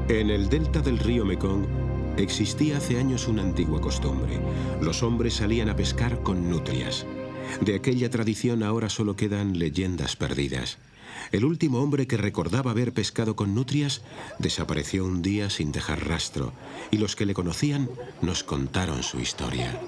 En el delta del río Mekong existía hace años una antigua costumbre. Los hombres salían a pescar con nutrias. De aquella tradición ahora solo quedan leyendas perdidas. El último hombre que recordaba haber pescado con nutrias desapareció un día sin dejar rastro, y los que le conocían nos contaron su historia.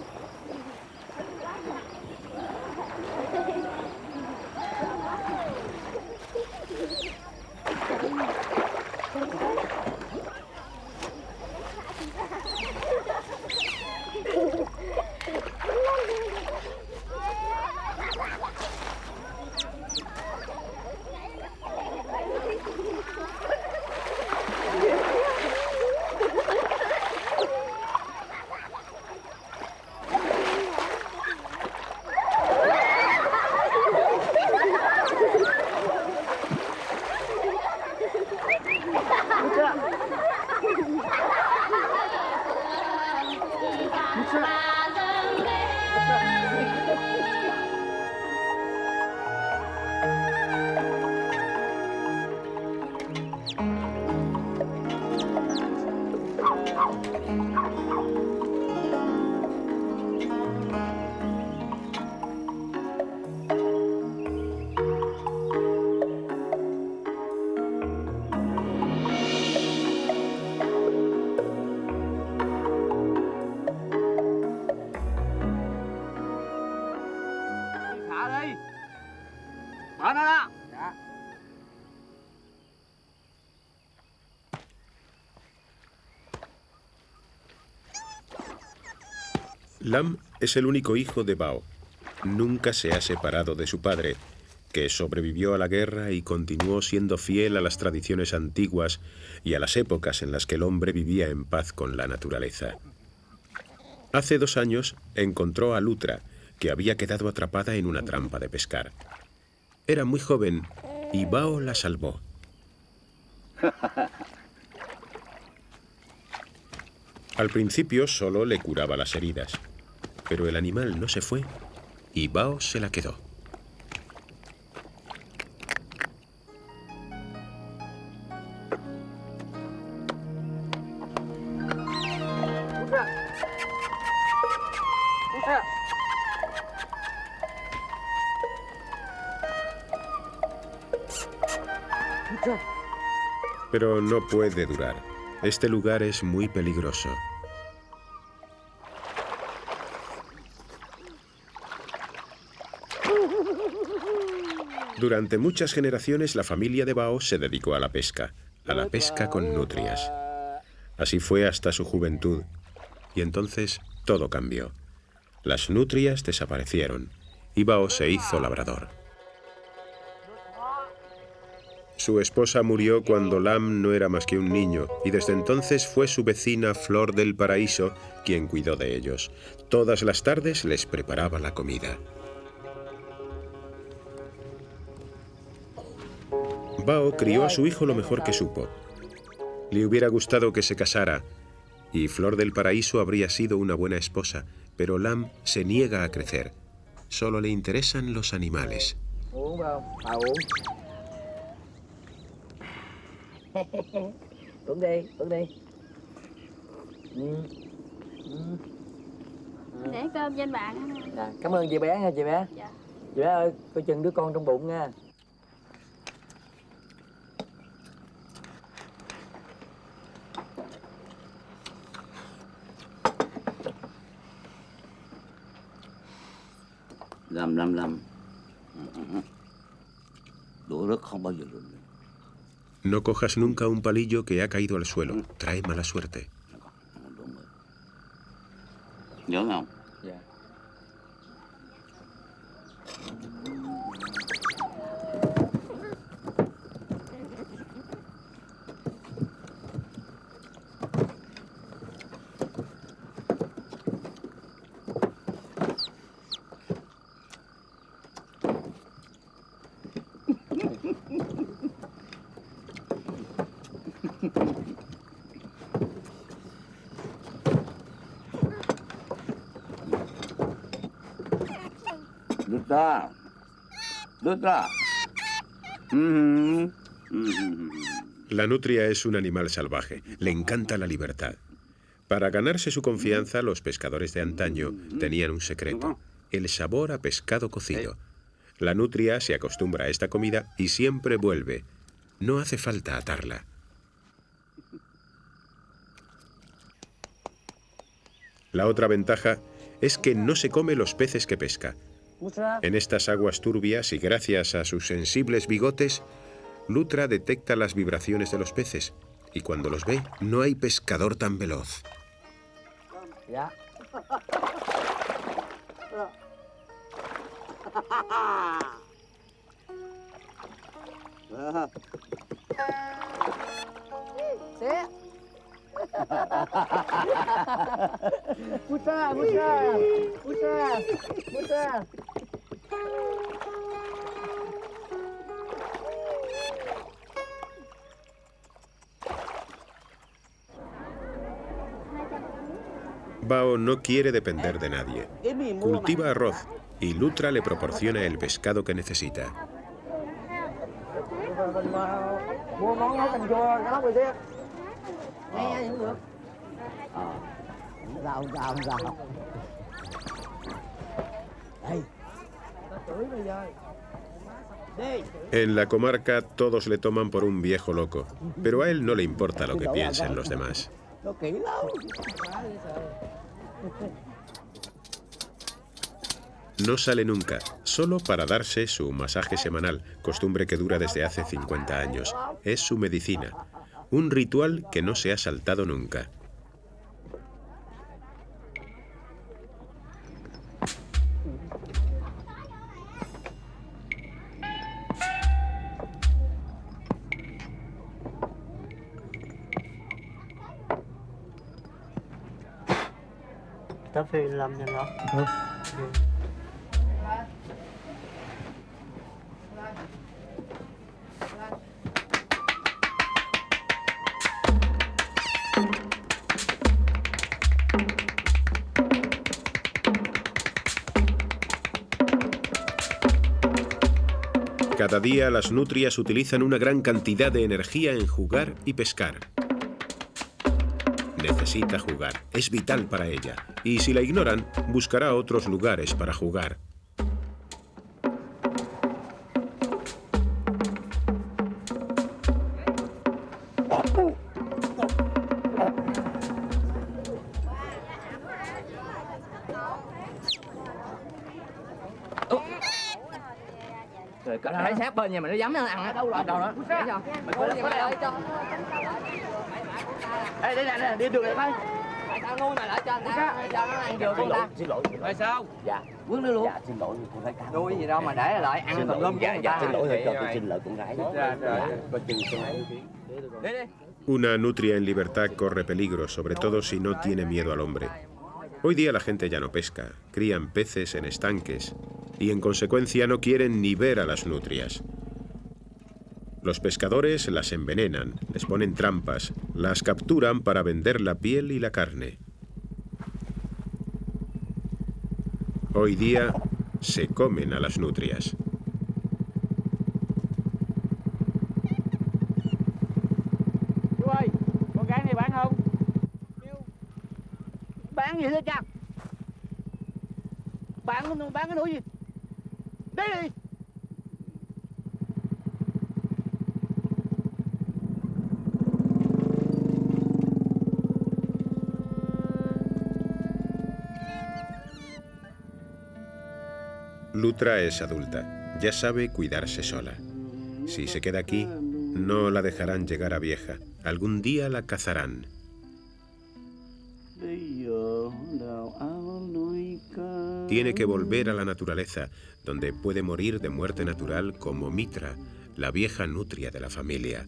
Lam es el único hijo de Bao. Nunca se ha separado de su padre, que sobrevivió a la guerra y continuó siendo fiel a las tradiciones antiguas y a las épocas en las que el hombre vivía en paz con la naturaleza. Hace 2 años encontró a Lutra, que había quedado atrapada en una trampa de pescar. Era muy joven y Bao la salvó. Al principio solo le curaba las heridas, pero el animal no se fue y Bao se la quedó. Pero no puede durar. Este lugar es muy peligroso. Durante muchas generaciones la familia de Bao se dedicó a la pesca con nutrias. Así fue hasta su juventud, y entonces todo cambió. Las nutrias desaparecieron y Bao se hizo labrador. Su esposa murió cuando Lam no era más que un niño, y desde entonces fue su vecina Flor del Paraíso quien cuidó de ellos. Todas las tardes les preparaba la comida. Bao crió a su hijo lo mejor que supo. Le hubiera gustado que se casara, y Flor del Paraíso habría sido una buena esposa, pero Lam se niega a crecer. Solo le interesan los animales. Uống đi. Để cơm trên bàn. Dạ, cảm ơn chị bé nha chị bé. Dạ. Chị bé ơi, coi chừng đứa con trong bụng nha. Làm. Đũa đất không bao giờ rụng. No cojas nunca un palillo que ha caído al suelo. Trae mala suerte. Nhớ không? Dạ. Lutra. La nutria es un animal salvaje, le encanta la libertad. Para ganarse su confianza, los pescadores de antaño tenían un secreto, el sabor a pescado cocido. La nutria se acostumbra a esta comida y siempre vuelve. No hace falta atarla. La otra ventaja es que no se come los peces que pesca. En estas aguas turbias y gracias a sus sensibles bigotes, Lutra detecta las vibraciones de los peces y cuando los ve, no hay pescador tan veloz. Dạ. Xé. Musa, Musa, Musa, Musa. Bao no quiere depender de nadie. Cultiva arroz y Lutra le proporciona el pescado que necesita. Mua món nấu canh chua cá lóc rồi xé. Nghe cũng được. Rau, rau, rau. Đây. Tưới bây giờ. En la comarca todos le toman por un viejo loco, pero a él no le importa lo que piensen los demás. Nó kỹ lắm. No sale nunca, solo para darse su masaje semanal, costumbre que dura desde hace 50 años. Es su medicina, un ritual que no se ha saltado nunca. Tao phi làm cho nó. Cada día las nutrias utilizan una gran cantidad de energía en jugar y pescar. Necesita jugar, es vital para ella, y si la ignoran, buscará otros lugares para jugar. Thấy sát bên nhà mình nó dám nó ăn á. Đâu rồi? Đâu đó? Để cho. Mình có gì mà cho. Ê, đây đi đường này thôi. Tao nuôi mày lại cho người ta cho nó ăn vừa con ta. Xin lỗi. Rồi sao? Dạ. Quấn nó luôn. Dạ, xin lỗi con gái cao. Nuôi gì đâu mà để lại ăn tùm lum chứ. Dạ, xin lỗi thôi, cho tôi xin lỗi con gái. Đi đi. Una nutria en libertad corre peligro, sobre todo si no tiene miedo al hombre. Hoy día la gente ya no pesca, crían peces en estanques y en consecuencia no quieren ni ver a las nutrias. Los pescadores las envenenan, les ponen trampas, las capturan para vender la piel y la carne. Hoy día se comen a las nutrias. Chú ơi, con gái này bán không? Bán gì thế cha? Bán cái núi gì? Đi đi. Lutra es adulta, ya sabe cuidarse sola. Si se queda aquí, no la dejarán llegar a vieja. Algún día la cazarán. Tiene que volver a la naturaleza, donde puede morir de muerte natural como Mitra, la vieja nutria de la familia.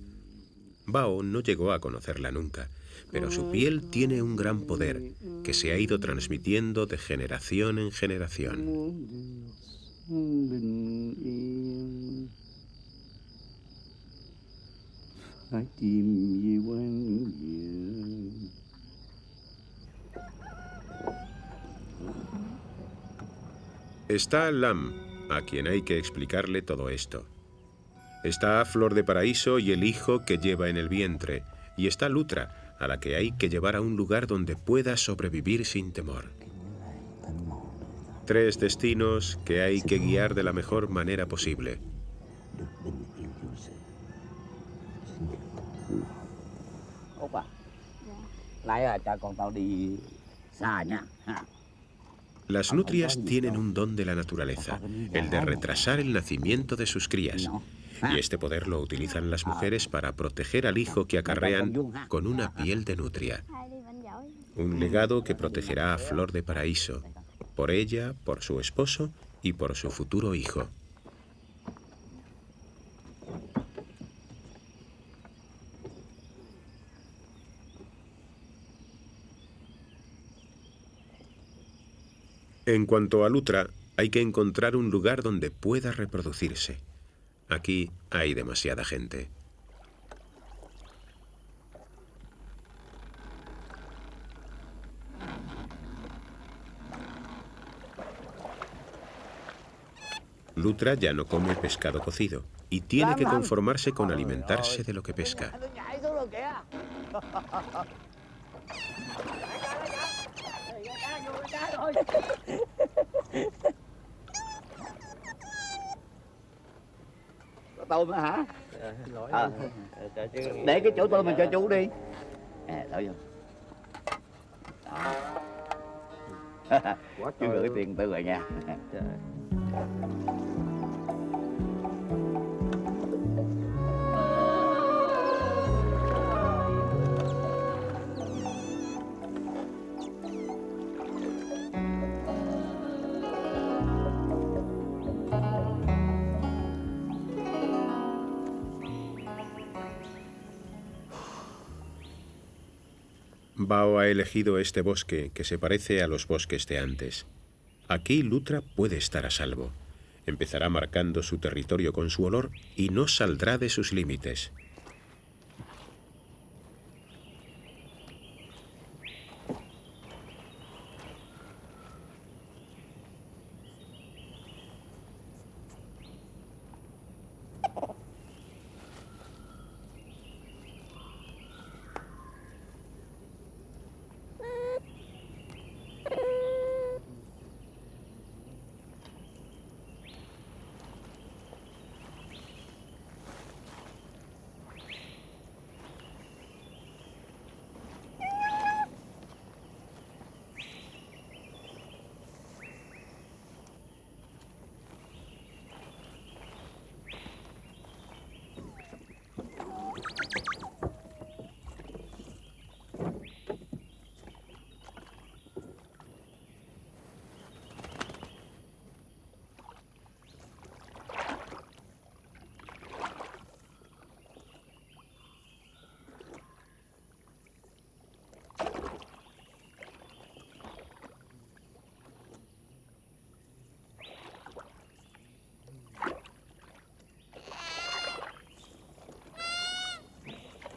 Bao no llegó a conocerla nunca, pero su piel tiene un gran poder que se ha ido transmitiendo de generación en generación. Bình yên phải tìm về quan diện. Está Lam, a quien hay que explicarle todo esto. Está Flor de Paraíso y el hijo que lleva en el vientre. Y está Lutra, a la que hay que llevar a un lugar donde pueda sobrevivir sin temor. 3 destinos que hay que guiar de la mejor manera posible. Út à, nãy là cha con tao đi xa nha. Las nutrias tienen un don de la naturaleza, el de retrasar el nacimiento de sus crías. Y este poder lo utilizan las mujeres para proteger al hijo que acarrean con una piel de nutria. Hai đi bệnh giỏi. Un legado que protegerá a Flor de Paraíso, por ella, por su esposo y por su futuro hijo. En cuanto a Lutra, hay que encontrar un lugar donde pueda reproducirse. Aquí hay demasiada gente. Lutra ya no come pescado cocido y tiene que conformarse con alimentarse de lo que pesca. Tôi nhảy xuống rồi kìa. Có tôm nữa hả? Để cái chỗ tôm mình cho chú đi. Đợi vô. Chú gửi tiền tôi rồi nha. Bao ha elegido este bosque que se parece a los bosques de antes. Aquí Lutra puede estar a salvo. Empezará marcando su territorio con su olor y no saldrá de sus límites.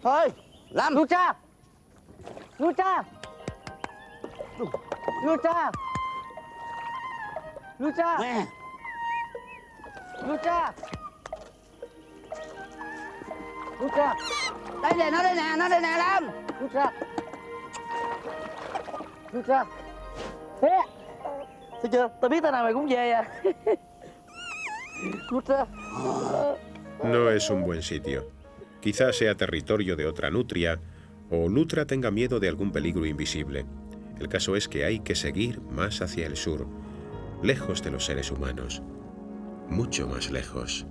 Thôi, làm Lutra. Lutra. Lutra. Lutra. Nè, Lutra. Lutra. đây nè, nó đây nè, nó đây nè Lâm. Lutra. Lutra. Thế. Thấy chưa? Tao biết thế nào mày cũng về à. Lutra. No es un buen sitio. Quizás sea territorio de otra nutria o Lutra tenga miedo de algún peligro invisible. El caso es que hay que seguir más hacia el sur, lejos de los seres humanos, mucho más lejos.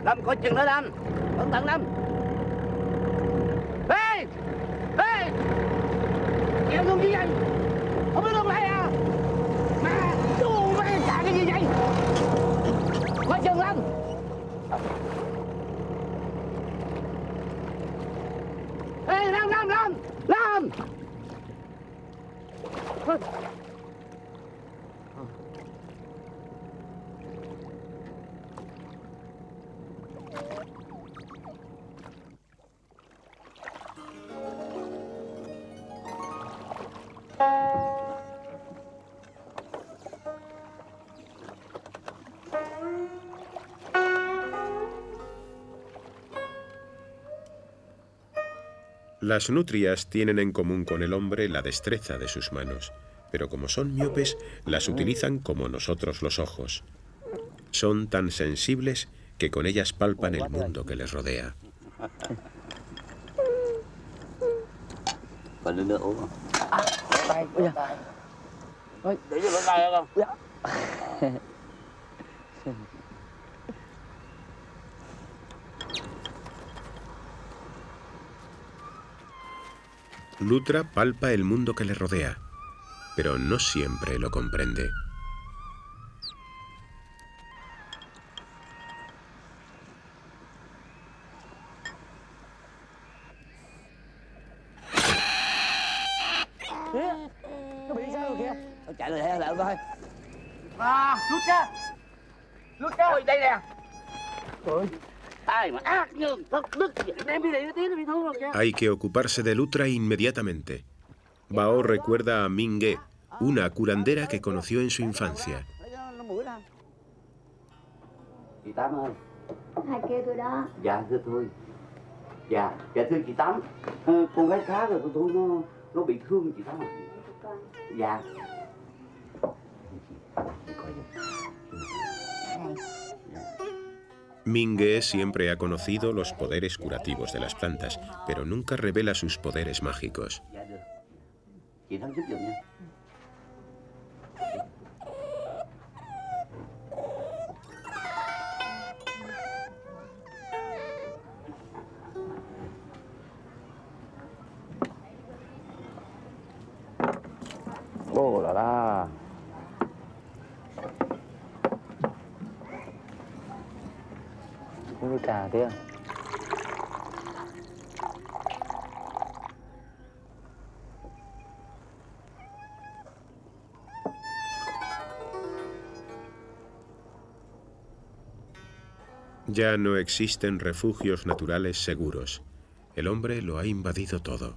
Lâm coi chừng đó Lâm. Cẩn thận Lâm. Ê! Ê! Kéo xuống dưới vậy. Không biết đường lại à? Mà chú mấy chạy cái gì vậy? Coi chừng Lâm. Ê Lâm Lâm Lâm! Lâm! Las nutrias tienen en común con el hombre la destreza de sus manos, pero como son miopes, las utilizan como nosotros los ojos. Son tan sensibles que con ellas palpan el mundo que les rodea. Còn nước nữa uống không? Tay, ôi da. Ôi, để cho nó tay không? Dạ. Lutra palpa el mundo que le rodea, pero no siempre lo comprende. Nó bị sao rồi kìa? Nó chạy rồi hay là thôi. À, rút ra. Rút ra. Ôi, đây nè. Ôi. Ai mà ác nhường, thật đức, đem đi để tí nó bị thua rồi kìa. Hay que ocuparse de Lutra inmediatamente. Bao recuerda a Mingue, una curandera que conoció en su infancia. Chị Tám ơi. Hai kêu tôi đó. Dạ thưa tôi. Dạ thưa chị Tám. Con gái khá rồi tôi nó bị thương chị Tám. Dạ. Mingue siempre ha conocido los poderes curativos de las plantas, pero nunca revela sus poderes mágicos. Dạ được. Chị Tám giúp giùm nha. Ô là la. Uống trà tí à? Ya no existen refugios naturales seguros. El hombre lo ha invadido todo.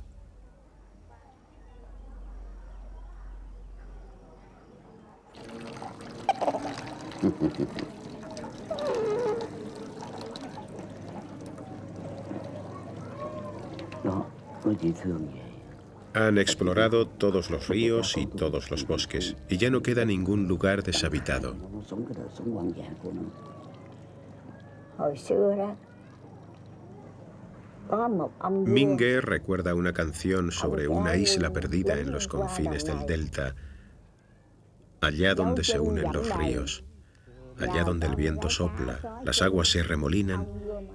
Đó, nó chỉ thương vậy. Han explorado todos los ríos y todos los bosques, y ya no queda ningún lugar deshabitado. Nó sống cái đời sống hoang dã của nó. Hồi xưa đó có một ông vua Mingue recuerda una canción sobre una isla perdida en los confines del delta, allá donde se unen los ríos, allá donde el viento sopla, las aguas se remolinan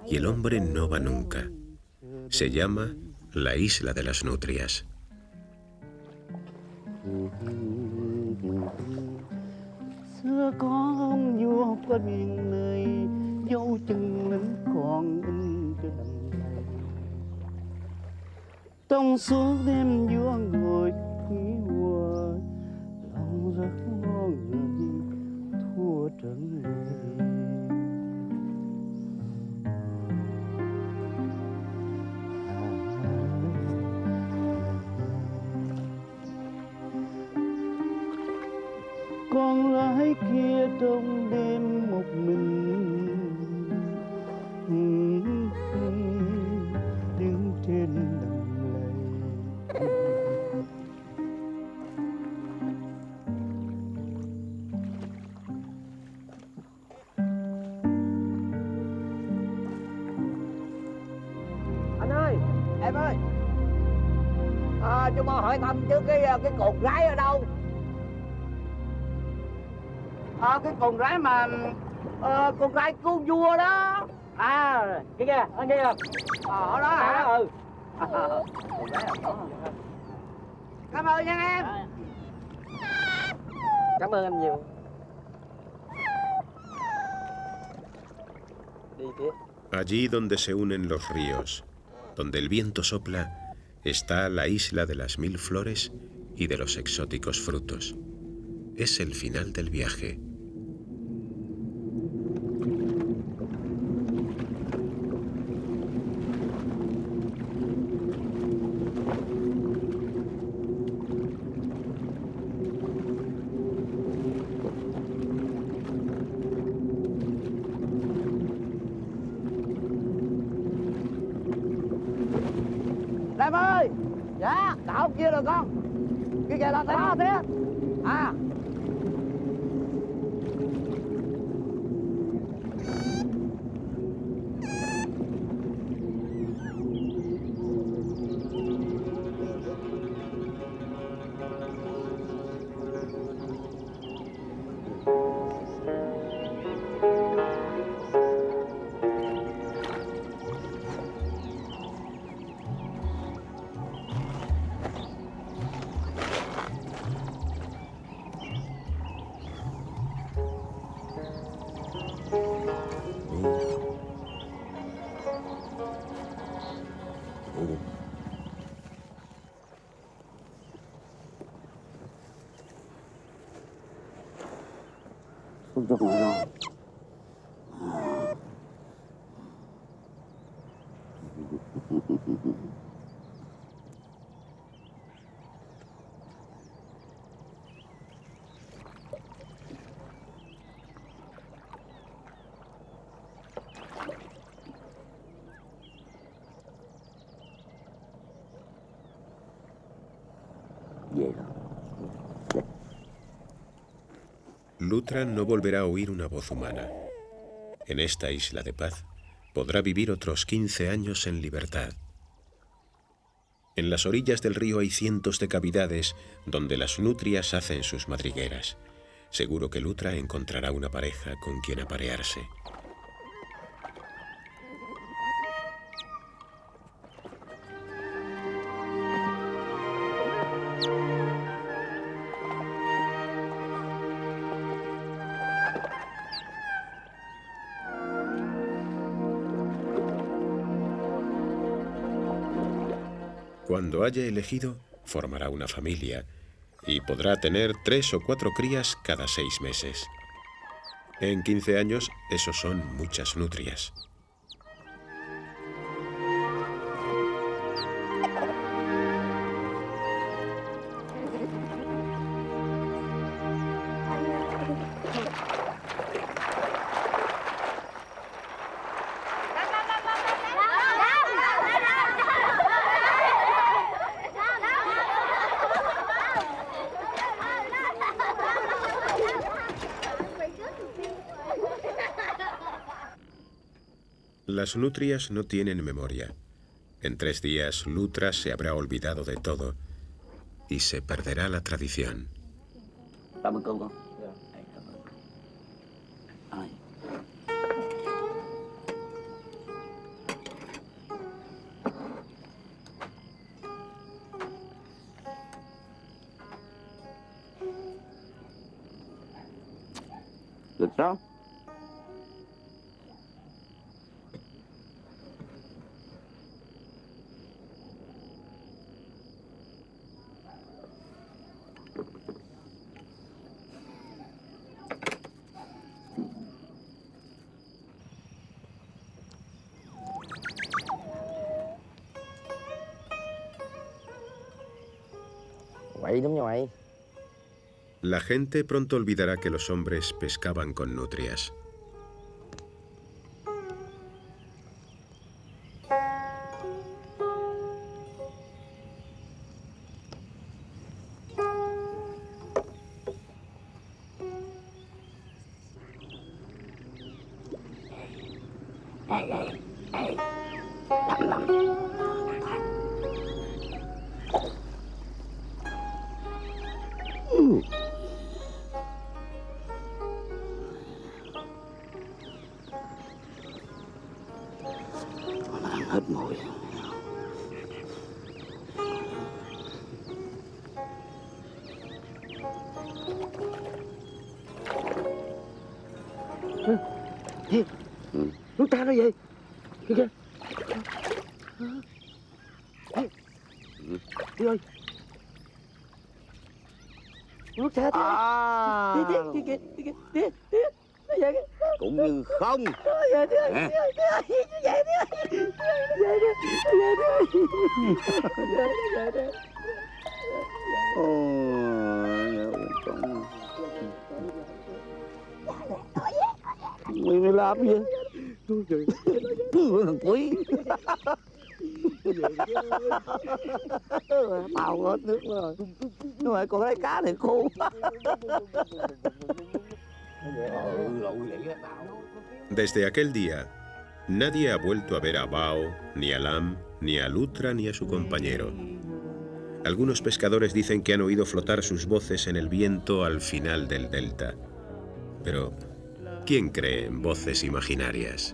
y el hombre no va nunca. Se llama la Isla de las Nutrias. Xưa có ông vua có miền nơi dấu chân lính còn in cho đầm lầy. Trong suốt đêm vua ngồi quý hòa, lòng rất ngon người thua trận lệ. Con gái kia trong đêm một mình đứng trên đầm lầy. Anh ơi, em ơi, cho con hỏi thăm chứ cái cột gái ở đâu? Cái con gái mà con gái cứu vua đó. Kia kìa, anh kia kìa. Ở đó hả? Ừ. Con gái ở đó. Cảm ơn nha em. Cảm ơn em nhiều. Đi tiếp. Allí donde se unen los ríos, donde el viento sopla, está la isla de las 1000 flores y de los exóticos frutos. Es el final del viaje. Em ơi. Dạ, đảo kia rồi con. Kia kìa là thấy đó thế. À. Lutra no volverá a oír una voz humana. En esta isla de paz podrá vivir otros 15 años en libertad. En las orillas del río hay cientos de cavidades donde las nutrias hacen sus madrigueras. Seguro que Lutra encontrará una pareja con quien aparearse. Cuando haya elegido, formará una familia y podrá tener 3 o 4 crías cada 6 meses. En 15 años, esos son muchas nutrias. Las nutrias no tienen memoria. En 3 días, Lutra se habrá olvidado de todo y se perderá la tradición. Cảm ơn cô con. Cảm ơn. Ai. Được sao? La gente pronto olvidará que los hombres pescaban con nutrias. Hết mùi. Nước ta nó gì? Kìa kìa. Đi ơi. Nước ta đi. Đi. Cũng như không. Mày làm gì? Thằng quý. Tao hết nước rồi. Nhưng mà con thấy cá thì khô. Desde aquel día, nadie ha vuelto a ver a Bao, ni a Lam, ni a Lutra, ni a su compañero. Algunos pescadores dicen que han oído flotar sus voces en el viento al final del delta. Pero, ¿quién cree en voces imaginarias?